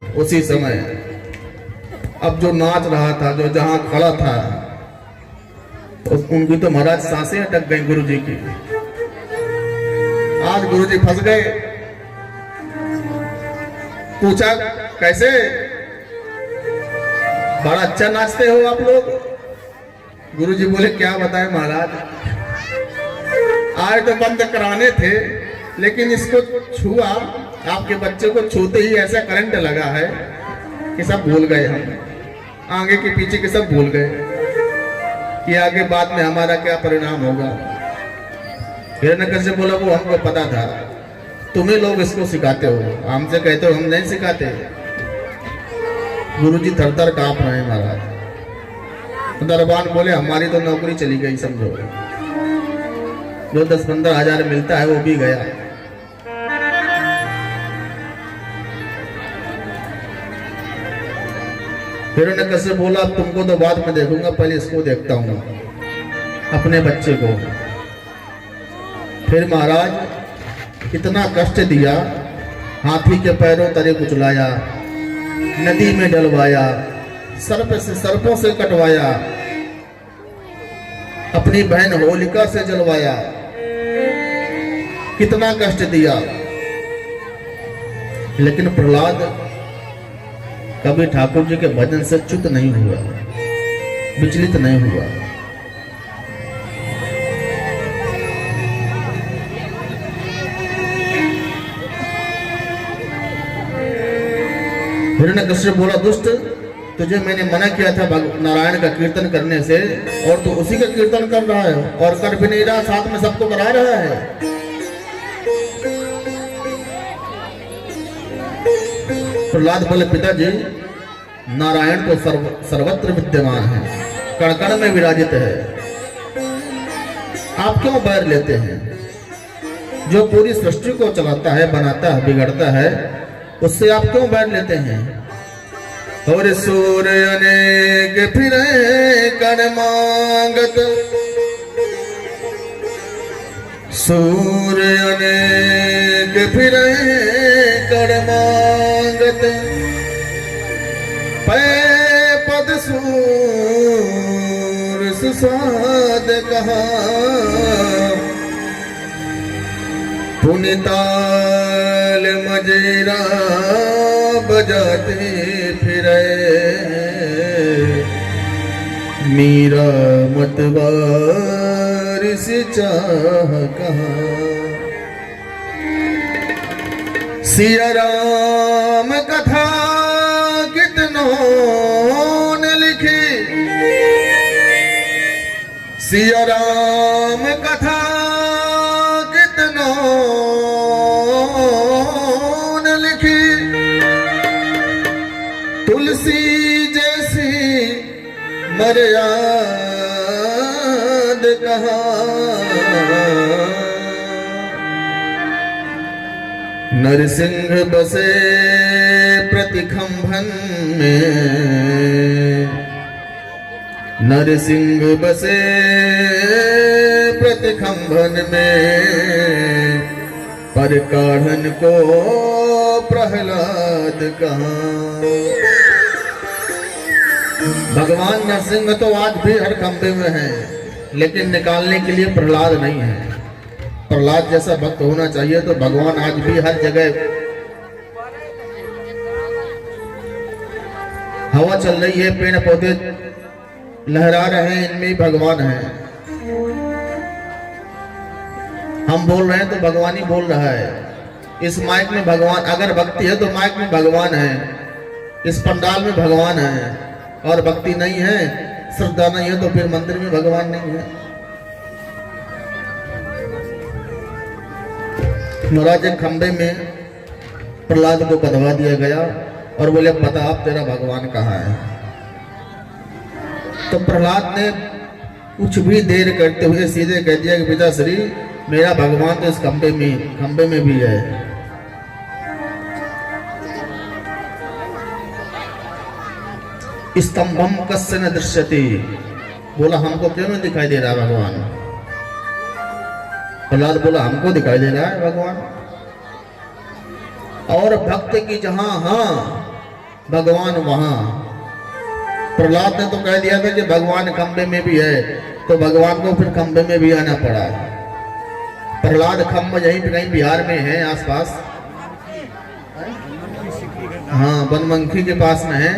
उसी समय अब जो नाच रहा था, जो जहां खड़ा था, उनकी तो महाराज सांसें अटक गई गुरुजी की। आज गुरुजी फंस गए। पूछा कैसे? बड़ा अच्छा नाचते हो आप लोग। गुरुजी बोले क्या बताएं महाराज, आज तो बंद कराने थे, लेकिन इसको छुआ, आपके बच्चे को छूते ही ऐसा करंट लगा है कि सब भूल गए। हम आगे के पीछे के सब भूल गए कि आगे बाद में हमारा क्या परिणाम होगा। हिरण्यकश्यप बोला वो हमको पता था, तुम्हें लोग इसको सिखाते हो, हमसे कहते हो हम नहीं सिखाते। गुरुजी थर-थर कांप रहे हैं महाराज। दरबान बोले हमारी तो नौकरी चली गई, समझो। जो 10-15 हजार मिलता है वो भी गया। हिरण्यकश्यप बोला तुमको तो बाद में देखूंगा, पहले इसको देखता हूं, अपने बच्चे को। फिर महाराज इतना कष्ट दिया, हाथी के पैरों तले कुचलाया, नदी में डलवाया, सर्पों से कटवाया, अपनी बहन होलिका से जलवाया, कितना कष्ट दिया। लेकिन प्रहलाद कभी ठाकुर जी के भजन से च्युत नहीं हुआ, विचलित नहीं हुआ। हिरण्यकश्यप बोला दुष्ट, तुझे मैंने मना किया था नारायण का कीर्तन करने से, और तू उसी का कीर्तन कर रहा है, और कर भी नहीं रहा, साथ में सबको करा रहा है। प्रहलाद बोले पिताजी, नारायण तो सर्वत्र विद्यमान है, कण कण में विराजित है, आप क्यों बैर लेते हैं? जो पूरी सृष्टि को चलाता है, बनाता है, बिगड़ता है, उससे आप क्यों बैर लेते हैं? और सूर्य अनेक फिरे कण मांगत, सूर्य अनेक फिरे कण मांगत, पै पद सूर सुसाद कहा, पुनिताल मजेरा बजाते फिरे, मीरा मतवार से चाह कहा। सिया राम कथा कितनों ने लिखी, सिया राम कथा कितनों ने लिखी, तुलसी जैसी मर्याद कहा, नरसिंह बसे प्रतिखंभन में, नरसिंह बसे प्रतिखंभन में, पर काढ़न को प्रहलाद कहा। भगवान नरसिंह तो आज भी हर खंभे में है, लेकिन निकालने के लिए प्रहलाद नहीं है। प्रहलाद जैसा भक्त होना चाहिए, तो भगवान आज भी हर जगह। हवा चल रही है, पेड़ पौधे लहरा रहे हैं, इनमें भगवान है। हम बोल रहे हैं तो भगवान ही बोल रहा है। इस माइक में भगवान, अगर भक्ति है तो माइक में भगवान है, इस पंडाल में भगवान है, और भक्ति नहीं है, श्रद्धा नहीं है, तो फिर मंदिर में भगवान नहीं है। महाराज एक खंबे में प्रहलाद को बंधवा दिया गया और बोले बता आप तेरा भगवान कहाँ है? तो प्रहलाद ने कुछ भी देर करते हुए सीधे कह दिया कि पिताश्री, मेरा भगवान तो इस खंबे में भी है। स्तंभम कस्य न दृश्यते, बोला हमको क्यों नहीं दिखाई दे रहा भगवान? प्रहलाद बोला हमको दिखाई दे रहा है भगवान। और भक्त की जहां हां भगवान वहां। प्रहलाद ने तो कह दिया था कि भगवान खंबे में भी है, तो भगवान को फिर खंबे में भी आना पड़ा। प्रहलाद खंबा यहीं पे कहीं बिहार में है आसपास, हाँ बनमनखी के पास में है,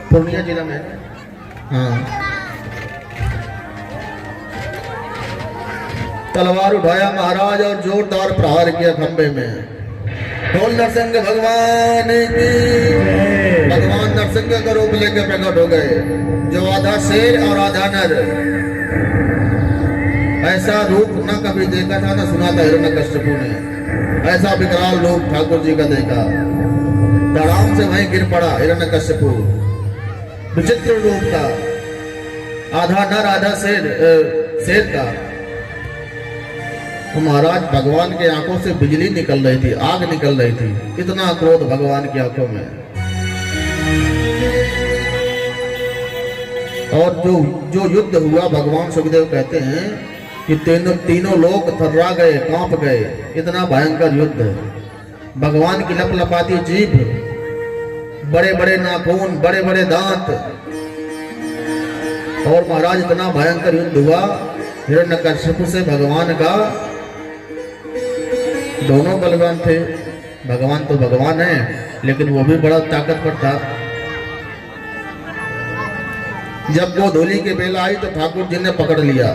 पूर्णिया जिला में। हाँ तलवार उठाया महाराज और जोरदार प्रहार किया खंबे में। बोल नरसिंह भगवान की। भगवान नरसिंह का रूप लेकर प्रकट हो गए, जो आधा शेर और आधा नर। ऐसा रूप न कभी देखा था, न सुना था हिरण्यकश्यपु ने। ऐसा विकराल रूप ठाकुर जी का देखा, धड़ाम से वहीं गिर पड़ा हिरण्यकश्यपु। विचित्र रूप था, आधा नर आधा शेर का। तो महाराज भगवान के आंखों से बिजली निकल रही थी, आग निकल रही थी, इतना क्रोध भगवान की आंखों में। और जो युद्ध हुआ, भगवान सुखदेव कहते हैं कि तीनों लोग थर्रा गए, कांप गए, इतना भयंकर युद्ध। भगवान की लपलपाती जीभ, बड़े बड़े नाखून, बड़े बड़े दांत, और महाराज इतना भयंकर युद्ध हुआ हिरण्यकश्यप से भगवान का। दोनों बलवान थे, भगवान तो भगवान है, लेकिन वो भी बड़ा ताकतवर था। जब वो धोली की बेला आई तो ठाकुर जी ने पकड़ लिया,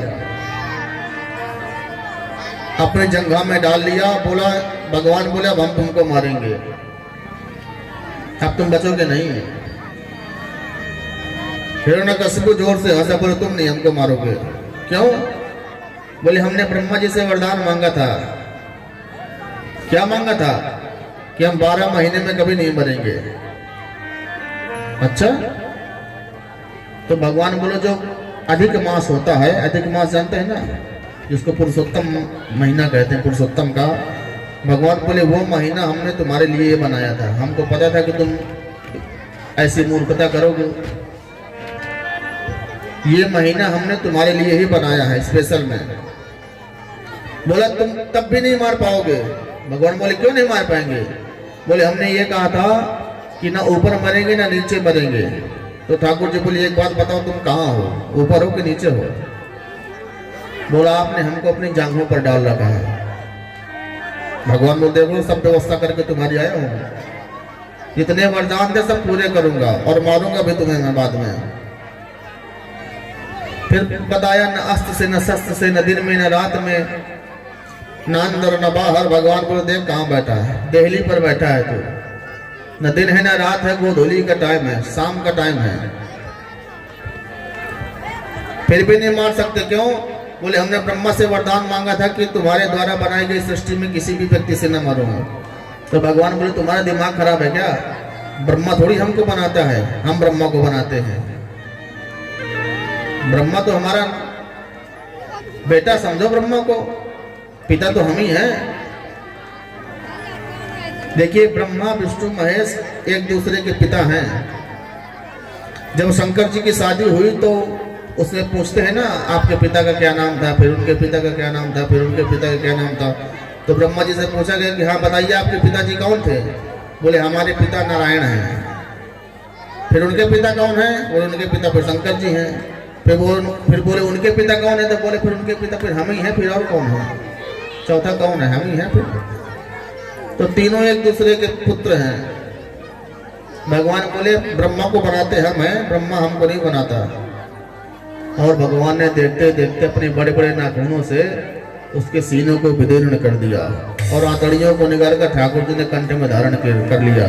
अपने जंघा में डाल लिया। बोला, भगवान बोले अब हम तुमको मारेंगे, अब तुम बचोगे नहीं। हिरण्यकश्यप जोर से हंसा, बोले तुम नहीं हमको मारोगे। क्यों? बोले हमने ब्रह्मा जी से वरदान मांगा था। क्या मांगा था? कि हम 12 महीने में कभी नहीं मरेंगे। अच्छा, तो भगवान बोले जो अधिक मास होता है, अधिक मास जानते हैं ना, जिसको पुरुषोत्तम महीना कहते हैं, पुरुषोत्तम का। भगवान बोले वो महीना हमने तुम्हारे लिए ये बनाया था, हमको पता था कि तुम ऐसी मूर्खता करोगे। ये महीना हमने तुम्हारे लिए ही बनाया है स्पेशल में। बोला तुम तब भी नहीं मार पाओगे। भगवान बोले क्यों नहीं मार पाएंगे? बोले हमने ये कहा था कि ना ऊपर मरेंगे ना नीचे मरेंगे। तो ठाकुर जी बोले एक बात बताओ, तुम कहाँ हो, ऊपर हो कि नीचे हो? बोला आपने हमको अपनी जांघों पर डाल रखा है। भगवान बोल देखो सब व्यवस्था करके तुम्हारी आया हूँ, जितने वरदान थे सब पूरे करूंगा और मारूंगा भी तुम्हें मैं बाद में। फिर बताया न अस्त्र से न शस्त्र से, न दिन में न रात में, न अंदर न बाहर। भगवान बोले देख कहाँ बैठा है, देहली पर बैठा है तू, न दिन है न रात है, गोधूली का टाइम है, शाम का टाइम है, फिर भी नहीं मार सकते। क्यों? बोले हमने ब्रह्मा से वरदान मांगा था कि तुम्हारे द्वारा बनाई गई सृष्टि में किसी भी व्यक्ति से न मारूंगा। तो भगवान बोले तुम्हारा दिमाग खराब है क्या? ब्रह्मा थोड़ी हमको बनाता है, हम ब्रह्मा को बनाते हैं। ब्रह्मा तो हमारा बेटा समझो, ब्रह्मा को पिता तो हम ही हैं। देखिए ब्रह्मा विष्णु महेश एक दूसरे के पिता हैं। जब शंकर जी की शादी हुई तो उससे पूछते हैं ना आपके पिता का क्या नाम था, फिर उनके पिता का क्या नाम था, फिर उनके पिता का क्या नाम था। तो ब्रह्मा जी से पूछा गया कि हाँ बताइए आपके पिताजी कौन थे? बोले हमारे पिता नारायण हैं। फिर उनके पिता कौन है? बोले उनके पिता फिर शंकर जी हैं। फिर बोले उनके पिता कौन है? तो बोले फिर उनके पिता फिर हम ही हैं, फिर और कौन है? चौथा कौन है? हम ही हैं। फिर तो तीनों एक दूसरे के पुत्र हैं। भगवान बोले ब्रह्मा को बनाते हम हैं, ब्रह्मा हमको नहीं बनाता। और भगवान ने देखते देखते अपने बड़े बड़े नाखूनों से उसके सीनों को विदीर्ण कर दिया और आंतड़ियों को निकाल कर ठाकुर जी ने कंठ में धारण कर लिया।